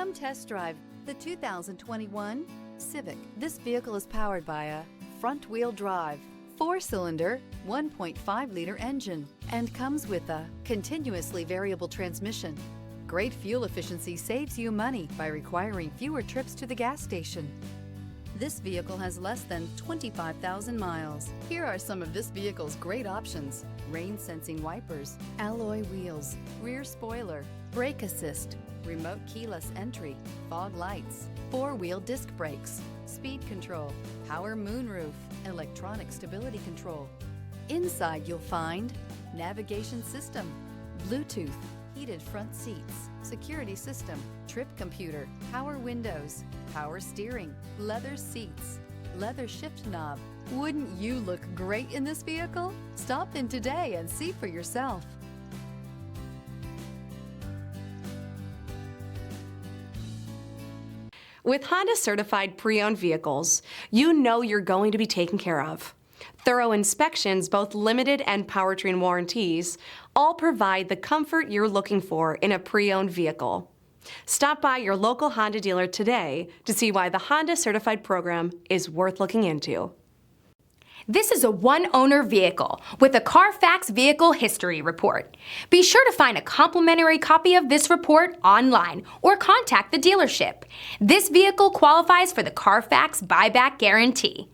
Come test drive the 2021 Civic. This vehicle is powered by a front-wheel drive, 4-cylinder, 1.5-liter engine, and comes with a continuously variable transmission. Great fuel efficiency saves you money by requiring fewer trips to the gas station. This vehicle has less than 25,000 miles. Here are some of this vehicle's great options: rain-sensing wipers, alloy wheels, rear spoiler, brake assist, remote keyless entry, fog lights, 4-wheel disc brakes, speed control, power moonroof, electronic stability control. Inside you'll find navigation system, Bluetooth, heated front seats, security system, trip computer, power windows, power steering, leather seats, leather shift knob. Wouldn't you look great in this vehicle? Stop in today and see for yourself. With Honda certified pre-owned vehicles, you know you're going to be taken care of. Thorough inspections, both limited and powertrain warranties, all provide the comfort you're looking for in a pre-owned vehicle. Stop by your local Honda dealer today to see why the Honda certified program is worth looking into. This is a one-owner vehicle with a Carfax Vehicle History Report. Be sure to find a complimentary copy of this report online or contact the dealership. This vehicle qualifies for the Carfax Buyback Guarantee.